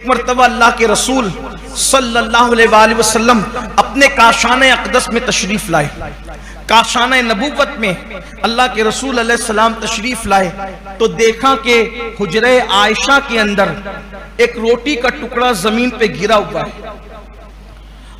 مرتبہ اللہ کے رسول صلی اللہ علیہ وآلہ وسلم اپنے کاشانہ اقدس میں تشریف لائے. کاشانہ نبوت میں اللہ کے رسول علیہ السلام تشریف لائے تو دیکھا کہ حجرہ عائشہ کے اندر ایک روٹی کا ٹکڑا زمین پہ گرا ہوا ہے.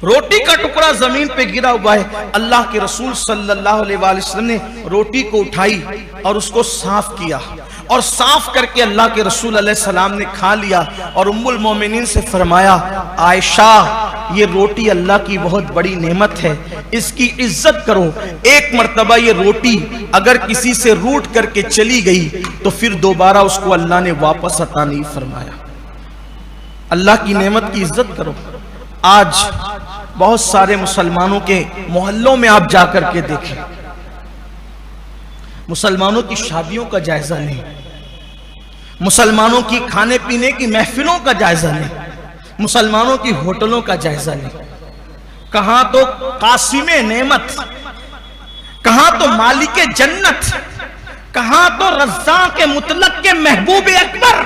روٹی کا ٹکڑا زمین پہ گرا ہوا ہے. اللہ کے رسول صلی اللہ علیہ وآلہ وسلم نے روٹی کو اٹھائی اور اس کو صاف کیا اور صاف کر کے اللہ کے رسول علیہ السلام نے کھا لیا اور ام المومنین سے فرمایا عائشہ یہ روٹی اللہ کی بہت بڑی نعمت ہے، اس کی عزت کرو. ایک مرتبہ یہ روٹی اگر کسی سے روٹ کر کے چلی گئی تو پھر دوبارہ اس کو اللہ نے واپس عطا نہیں فرمایا. اللہ کی نعمت کی عزت کرو. آج بہت سارے مسلمانوں کے محلوں میں آپ جا کر کے دیکھیں، مسلمانوں کی شادیوں کا جائزہ نہیں، مسلمانوں کی کھانے پینے کی محفلوں کا جائزہ نہیں، مسلمانوں کی ہوٹلوں کا جائزہ نہیں. کہاں تو قاسم نعمت، کہاں تو مالک جنت، کہاں تو رزاق مطلق کے محبوب اکبر،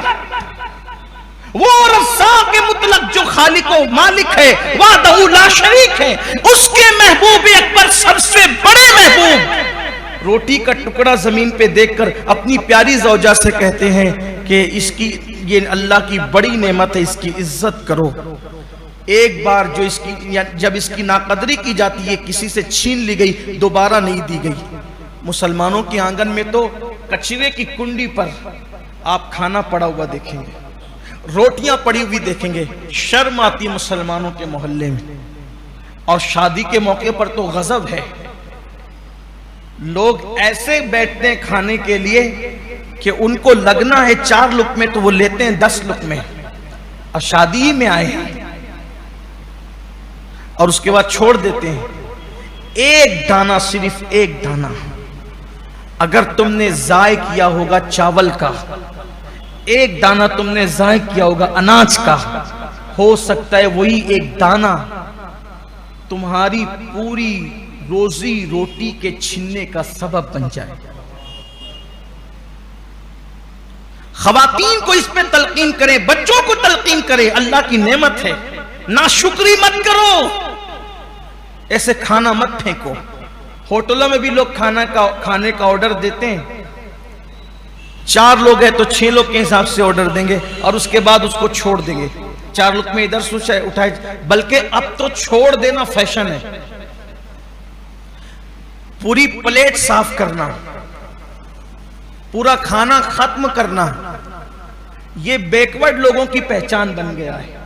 وہ رزاق مطلق جو خالق و مالک ہے، وحدہ لا شریک ہے، اس کے محبوب اکبر سب سے بڑے محبوب روٹی کا ٹکڑا زمین پہ دیکھ کر اپنی پیاری زوجہ سے کہتے ہیں کہ اس کی یہ اللہ کی بڑی نعمت ہے، اس کی عزت کرو. ایک بار جو جب اس کی ناقدری کی جاتی ہے، کسی سے چھین لی گئی، دوبارہ نہیں دی گئی. مسلمانوں کے آنگن میں تو کچرے کی کنڈی پر آپ کھانا پڑا ہوا دیکھیں گے، روٹیاں پڑی ہوئی دیکھیں گے. شرم آتی مسلمانوں کے محلے میں. اور شادی کے موقع پر تو غضب ہے. لوگ ایسے بیٹھتے ہیں کھانے کے لیے کہ ان کو لگنا ہے 4 لقمے تو وہ لیتے ہیں 10 لقمے، اور شادی ہی میں آئے ہیں اور اس کے بعد چھوڑ دیتے ہیں. ایک دانہ، صرف ایک دانہ اگر تم نے ضائع کیا ہوگا چاول کا، ایک دانہ تم نے ضائع کیا ہوگا اناج کا، ہو سکتا ہے وہی ایک دانہ تمہاری پوری روزی روٹی کے چھننے کا سبب بن جائے. خواتین کو اس پہ تلقین کریں، بچوں کو تلقین کریں، اللہ کی نعمت ہے، ناشکری مت کرو، ایسے کھانا مت پھینکو. ہوٹلوں میں بھی لوگ کھانے کا آرڈر دیتے ہیں، 4 لوگ ہیں تو 6 لوگ کے حساب سے آرڈر دیں گے اور اس کے بعد اس کو چھوڑ دیں گے. 4 لقمے ادھر سے اٹھائے، بلکہ اب تو چھوڑ دینا فیشن ہے. پوری پلیٹ صاف کرنا، پورا کھانا ختم کرنا، یہ بیکورڈ لوگوں کی پہچان بن گیا ہے،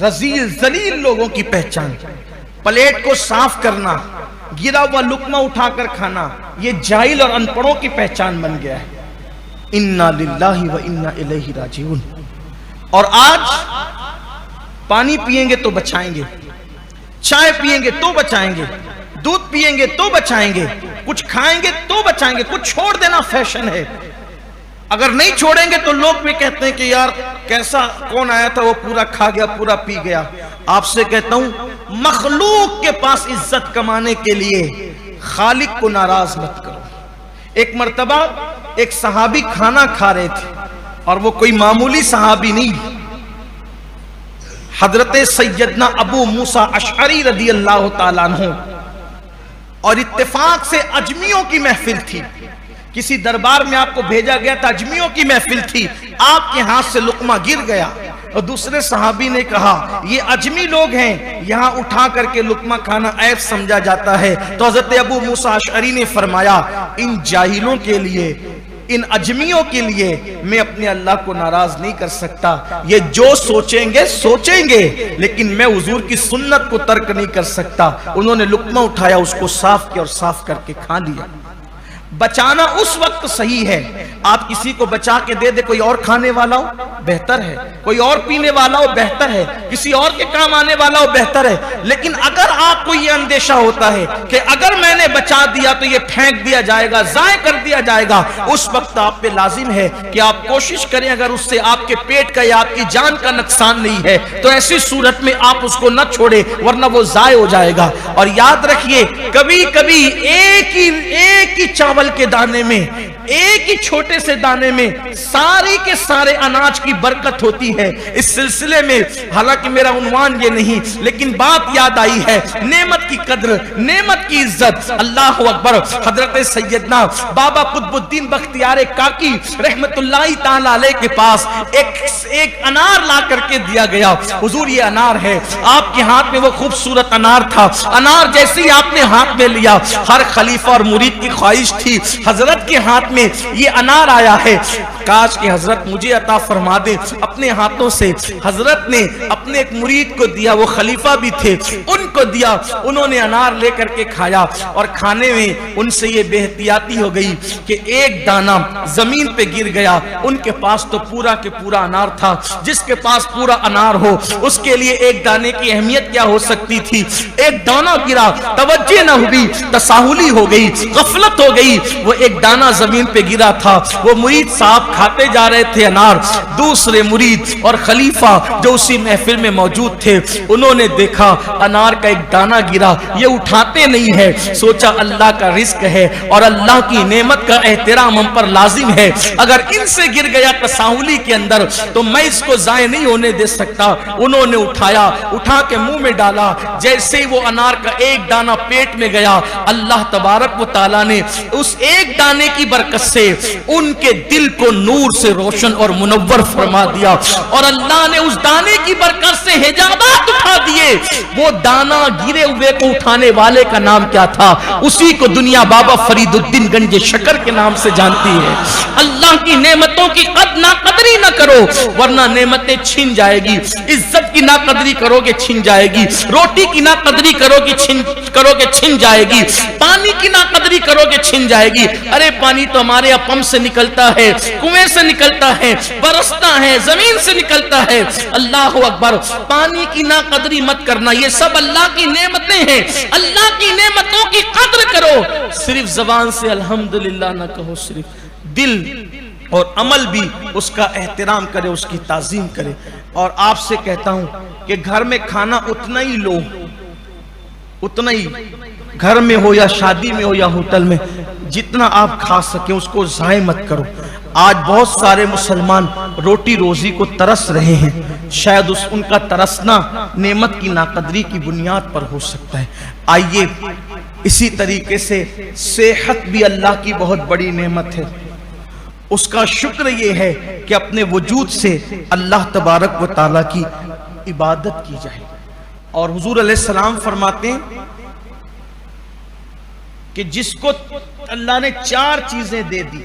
رذیل ذلیل لوگوں کی پہچان. پلیٹ کو صاف کرنا، گرا ہوا لقمہ اٹھا کر کھانا، یہ جاہل اور ان پڑھوں کی پہچان بن گیا ہے. انا للہ و انا الیہ راجعون. اور آج پانی پیئیں گے تو بچائیں گے، چائے پیئیں گے تو بچائیں گے، دودھ پیئیں گے تو بچائیں گے، کچھ کھائیں گے تو بچائیں گے. کچھ چھوڑ دینا فیشن ہے. اگر نہیں چھوڑیں گے تو لوگ بھی کہتے ہیں کہ یار کیسا کون آیا تھا وہ پورا کھا گیا، پورا پی گیا. آپ سے کہتا ہوں مخلوق کے پاس عزت کمانے کے لیے خالق کو ناراض مت کرو. ایک مرتبہ ایک صحابی کھانا کھا رہے تھے اور وہ کوئی معمولی صحابی نہیں، حضرت سیدنا ابو موسیٰ اشعری رضی اللہ تعالیٰ عنہ. اور اتفاق سے اجمیوں کی محفل تھی، کسی دربار میں آپ کو بھیجا گیا تھا، اجمیوں کی محفل تھی. آپ کے ہاتھ سے لقمہ گر گیا اور دوسرے صحابی نے کہا یہ اجمی لوگ ہیں، یہاں اٹھا کر کے لقمہ کھانا عیب سمجھا جاتا ہے. تو حضرت ابو موسیٰ اشعری نے فرمایا ان جاہلوں کے لیے، ان اجمیوں کے لیے میں اپنے اللہ کو ناراض نہیں کر سکتا. یہ جو سوچیں گے سوچیں گے، لیکن میں حضور کی سنت کو ترک نہیں کر سکتا. انہوں نے لقمہ اٹھایا، اس کو صاف کیا اور صاف کر کے کھا لیا. بچانا اس وقت صحیح ہے، آپ کسی کو بچا کے دے دے، کوئی اور کھانے والا ہو بہتر ہے، کوئی اور پینے والا ہو بہتر ہے، کسی اور کے کام آنے والا ہو بہتر ہے. لیکن اگر آپ کو یہ اندیشہ ہوتا ہے کہ اگر میں نے بچا دیا تو یہ پھینک دیا جائے گا، ضائع کر دیا جائے گا، اس وقت آپ پہ لازم ہے کہ آپ کوشش کریں اگر اس سے آپ کے پیٹ کا یا آپ کی جان کا نقصان نہیں ہے تو ایسی صورت میں آپ اس کو نہ چھوڑے، ورنہ وہ ضائع ہو جائے گا. اور یاد رکھیے کبھی کبھی ایک ہی چاول پل کے دانے میں، ایک ہی چھوٹے سے دانے میں ساری کے سارے اناج کی برکت ہوتی ہے۔ اس سلسلے میں حالانکہ میرا عنوان یہ نہیں، لیکن بات یاد آئی ہے، نعمت کی قدر، نعمت کی عزت۔ اللہ اکبر۔ حضرت سیدنا بابا قطب الدین بختیار کاکی رحمت اللہ تعالی علیہ کے پاس ایک انار لا کر کے دیا گیا۔ حضور یہ انار ہے۔ آپ کے ہاتھ میں وہ خوبصورت انار تھا۔ انار جیسے ہی آپ نے ہاتھ میں لیا، ہر خلیفہ اور مرید کی خواہش تھی حضرت کے ہاتھ میں یہ انار آیا ہے، کاش کہ حضرت مجھے عطا فرما دے۔ اپنے ہاتھوں سے حضرت نے اپنے ایک مرید کو دیا، وہ خلیفہ بھی تھے، ان کو دیا۔ انہوں نے انار لے کر کے کھایا، اور کھانے میں ان سے یہ بے احتیاطی ہو گئی کہ ایک دانہ زمین پہ گر گیا۔ ان کے پاس تو پورا کے پورا انار تھا۔ جس کے پاس پورا انار ہو اس کے لیے ایک دانے کی اہمیت کیا ہو سکتی تھی؟ ایک دانہ گرا، توجہ نہ ہوئی، تساہلی ہو گئی، غفلت ہو گئی، وہ ایک دانہ زمین پہ گرا تھا۔ وہ مرید صاحب کھاتے جا رہے تھے انار، دوسرے مرید اور خلیفہ جو اسی محفل میں موجود تھے، انہوں نے دیکھا انار کا ایک دانہ گرا، یہ اٹھاتے نہیں ہے۔ سوچا اللہ کا رزق ہے اور اللہ کی نعمت کا احترام ہم پر لازم ہے، اگر ان سے گر گیا تساہلی کے اندر تو میں اس کو ضائع نہیں ہونے دے سکتا۔ انہوں نے اٹھایا، اٹھا کے منہ میں ڈالا، جیسے ہی وہ انار کا ایک دانہ پیٹ میں گیا، اللہ تبارک و تعالیٰ نے اس ایک دانے کی برکت سے ان کے دل کو نور سے روشن اور منور فرما دیا، اور اللہ نے اس دانے کی برکت سے حجابات اٹھا دیے۔ وہ دانہ گرے ہوئے کو اٹھانے والے کا نام کیا تھا؟ اسی کو دنیا بابا فرید الدین گنج شکر کے نام سے جانتی ہے۔ اللہ کی نعمتوں کی ناقدری نہ کرو ورنہ نعمتیں چھن جائے گی۔ عزت کی ناقدری کرو گے چھن جائے گی، روٹی کی ناقدری کرو گے چھن جائے گی، پانی کی ناقدری کرو گے چھن جائے گی۔ ارے پانی تو ہمارے یہاں پمپ سے نکلتا ہے، کنویں سے نکلتا ہے، برستا ہے، زمین سے نکلتا ہے۔ اللہ اکبر۔ پانی کی ناقدری مت کرنا، یہ سب اللہ کی نعمتیں ہیں۔ اللہ کی نعمتوں کی قدر کرو، صرف زبان سے الحمدللہ نہ کہو، صرف دل اور عمل بھی اس کا احترام کرے، اس کی تعظیم کرے۔ اور آپ سے کہتا ہوں کہ گھر میں کھانا اتنا ہی لو، اتنا ہی، گھر میں ہو یا شادی میں ہو یا ہوٹل میں، جتنا آپ کھا سکیں اس کو ضائع مت کرو۔ آج بہت سارے مسلمان روٹی روزی کو ترس رہے ہیں، شاید ان کا ترسنا نعمت کی ناقدری کی بنیاد پر ہو سکتا ہے۔ آئیے اسی طریقے سے صحت بھی اللہ کی بہت بڑی نعمت ہے، اس کا شکر یہ ہے کہ اپنے وجود سے اللہ تبارک و تعالیٰ کی عبادت کی جائے۔ اور حضور علیہ السلام فرماتے ہیں کہ جس کو اللہ نے 4 چیزیں دے دی،